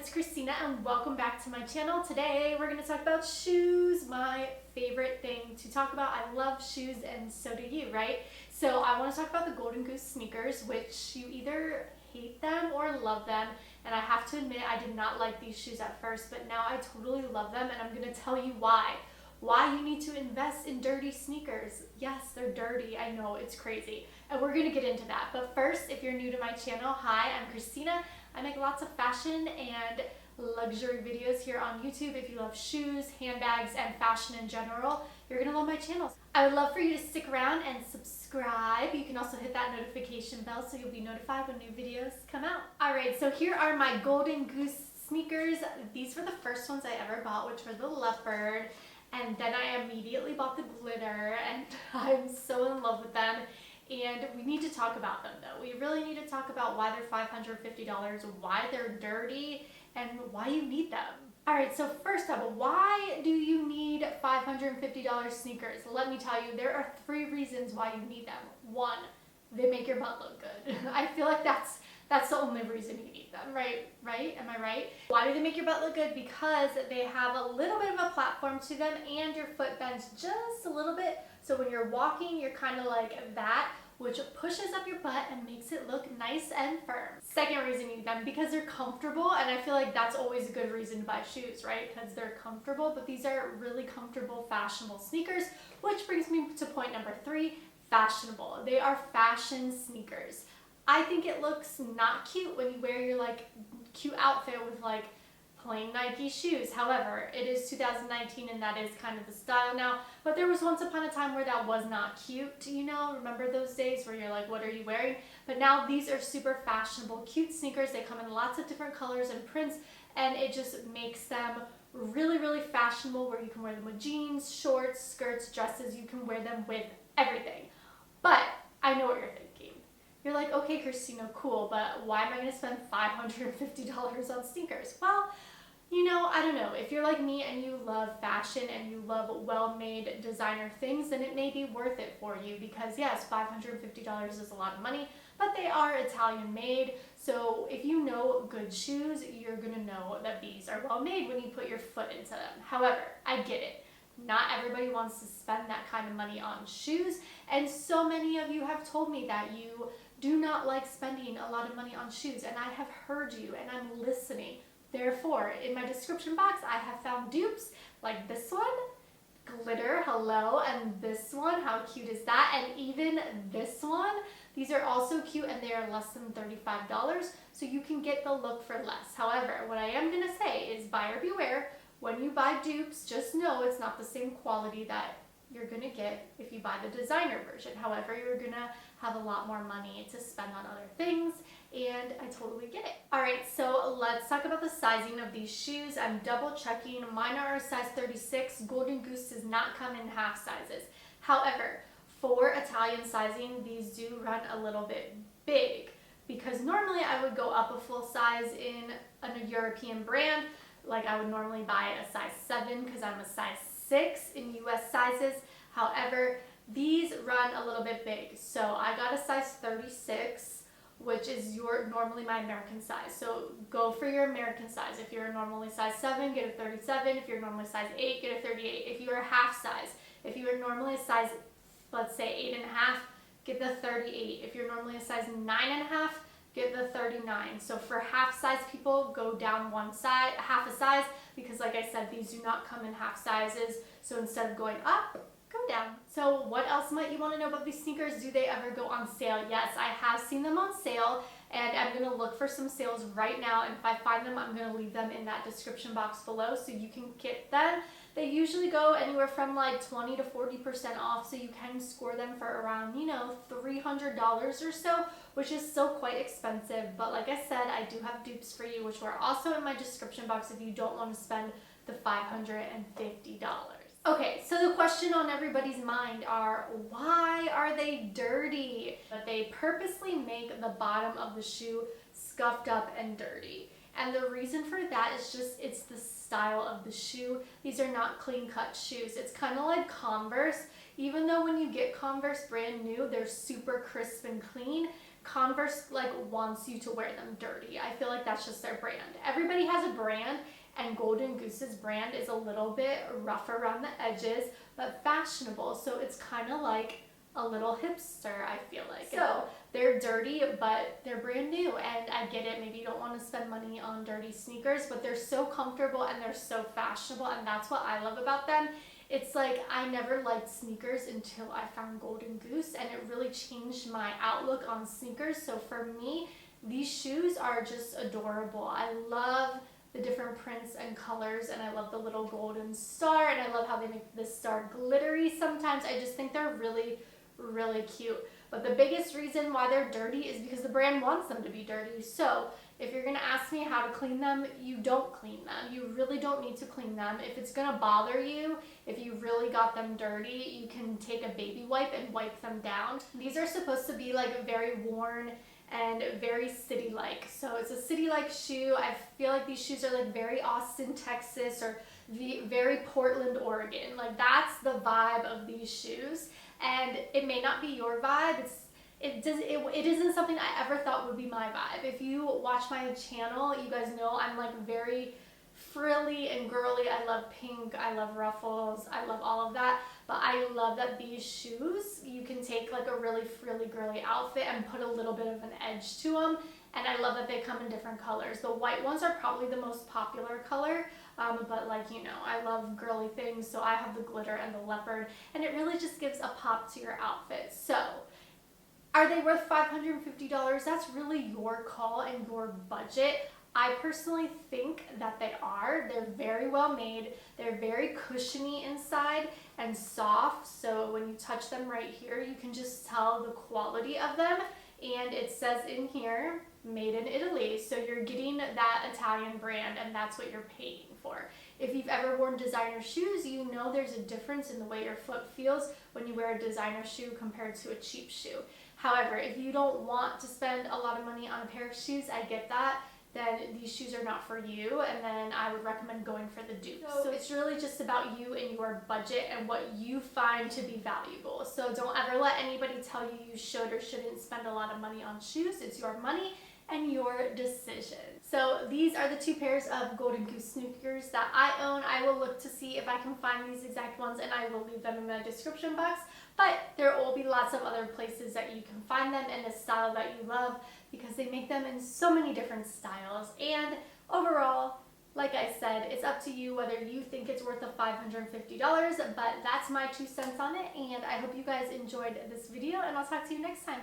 it's Christina and welcome back to my channel. Today we're going to talk about shoes, my favorite thing to talk about. I love shoes and so do you, right? So I want to talk about the Golden Goose Sneakers, which you either hate them or love them. And I have to admit I did not like these shoes at first, but now I totally love them and I'm going to tell you why. Why you need to invest in dirty sneakers. Yes, they're dirty. I know, it's crazy. And we're going to get into that. But first, if you're new to my channel, hi, I'm Christina. I make lots of fashion and luxury videos here on YouTube. If you love shoes, handbags, and fashion in general, you're going to love my channel. I would love for you to stick around and subscribe. You can also hit that notification bell so you'll be notified when new videos come out. Alright, so here are my Golden Goose sneakers. These were the first ones I ever bought, which were the leopard. And then I immediately bought the glitter and I'm so in love with them. And we need to talk about them though. We really need to talk about why they're $550, why they're dirty, and why you need them. Alright, so first up, why do you need $550 sneakers? Let me tell you, there are 3 reasons why you need them. 1, they make your butt look good. I feel like that's the only reason you need them, right? Am I right? Why do they make your butt look good? Because they have a little bit of a platform to them and your foot bends just a little bit. So when you're walking, you're kind of like that, which pushes up your butt and makes it look nice and firm. Second reason you need them, because they're comfortable, and I feel like that's always a good reason to buy shoes, right? Because they're comfortable, but these are really comfortable, fashionable sneakers, which brings me to point number 3, fashionable. They are fashion sneakers. I think it looks not cute when you wear your cute outfit with plain Nike shoes. However, it is 2019 and that is kind of the style now, but there was once upon a time where that was not cute, you know? Remember those days where you're like, what are you wearing? But now these are super fashionable, cute sneakers. They come in lots of different colors and prints, and it just makes them really, really fashionable, where you can wear them with jeans, shorts, skirts, dresses. You can wear them with everything. But I know what you're thinking. You're like, okay, Christina, cool, but why am I going to spend $550 on sneakers? Well, you know, I don't know. If you're like me and you love fashion and you love well-made designer things, then it may be worth it for you, because yes, $550 is a lot of money, but they are Italian made. So if you know good shoes, you're going to know that these are well made when you put your foot into them. However, I get it. Not everybody wants to spend that kind of money on shoes, and so many of you have told me that you do not like spending a lot of money on shoes, and I have heard you and I'm listening. Therefore, in my description box, I have found dupes like this one, glitter, hello, and this one, how cute is that? And even this one. These are also cute and they are less than $35, so you can get the look for less. However, what I am going to say is buyer beware. When you buy dupes, just know it's not the same quality that you're going to get if you buy the designer version. However, you're going to have a lot more money to spend on other things, and I totally get it. Alright, so let's talk about the sizing of these shoes. I'm double checking. Mine are a size 36. Golden Goose does not come in half sizes. However, for Italian sizing, these do run a little bit big, because normally I would go up a full size in a European brand. Like I would normally buy a size 7 because I'm a size 6 in US sizes. However, these run a little bit big. So I got a size 36, which is normally my American size. So go for your American size. If you're normally size 7, get a 37. If you're normally size 8, get a 38. If you are half size, if you are normally a size, let's say 8.5, get the 38. If you're normally a size 9.5, get the 39. So for half size people, go down half a size, because like I said, these do not come in half sizes. So instead of going up, go down. So what else might you want to know about these sneakers? Do they ever go on sale? Yes, I have seen them on sale, and I'm going to look for some sales right now, and if I find them, I'm going to leave them in that description box below so you can get them. They usually go anywhere from like 20 to 40% off, so you can score them for around, you know, $300 or so, which is still quite expensive. But like I said, I do have dupes for you, which are also in my description box if you don't want to spend the $550. Okay, so the question on everybody's mind are, why are they dirty? But they purposely make the bottom of the shoe scuffed up and dirty. And the reason for that is just, it's the style of the shoe. These are not clean cut shoes. It's kind of like Converse. Even though when you get Converse brand new, they're super crisp and clean, Converse like wants you to wear them dirty. I feel like that's just their brand. Everybody has a brand, and Golden Goose's brand is a little bit rough around the edges, but fashionable. So it's kind of like a little hipster, I feel like. So they're dirty, but they're brand new, and I get it. Maybe you don't want to spend money on dirty sneakers, but they're so comfortable and they're so fashionable, and that's what I love about them. It's like I never liked sneakers until I found Golden Goose, and it really changed my outlook on sneakers. So for me, these shoes are just adorable. I love the different prints and colors, and I love the little golden star, and I love how they make the star glittery sometimes. I just think they're really, really cute. But the biggest reason why they're dirty is because the brand wants them to be dirty. So if you're gonna ask me how to clean them, you don't clean them. You really don't need to clean them. If it's gonna bother you, if you really got them dirty, you can take a baby wipe and wipe them down. These are supposed to be like very worn and very city-like. So it's a city-like shoe. I feel like these shoes are like very Austin, Texas, or very Portland, Oregon. Like that's the vibe of these shoes. And it may not be your vibe. It isn't something I ever thought would be my vibe. If you watch my channel, you guys know I'm like very frilly and girly. I love pink, I love ruffles, I love all of that. But I love that these shoes, you can take like a really frilly girly outfit and put a little bit of an edge to them. And I love that they come in different colors. The white ones are probably the most popular color, but like, you know, I love girly things, so I have the glitter and the leopard, and it really just gives a pop to your outfit. So are they worth $550? That's really your call and your budget. I personally think that they are. They're very well made. They're very cushiony inside and soft. So when you touch them right here, you can just tell the quality of them. And it says in here, made in Italy. So you're getting that Italian brand, and that's what you're paying for. If you've ever worn designer shoes, you know there's a difference in the way your foot feels when you wear a designer shoe compared to a cheap shoe. However, if you don't want to spend a lot of money on a pair of shoes, I get that, then these shoes are not for you, and then I would recommend going for the Dupes. So it's really just about you and your budget and what you find to be valuable. So don't ever let anybody tell you you should or shouldn't spend a lot of money on shoes. It's your money and your decision. So these are the two pairs of Golden Goose sneakers that I own. I will look to see if I can find these exact ones, and I will leave them in the description box. But there will be lots of other places that you can find them in a style that you love, because they make them in so many different styles. And overall, like I said, it's up to you whether you think it's worth the $550, but that's my 2 cents on it. And I hope you guys enjoyed this video, and I'll talk to you next time.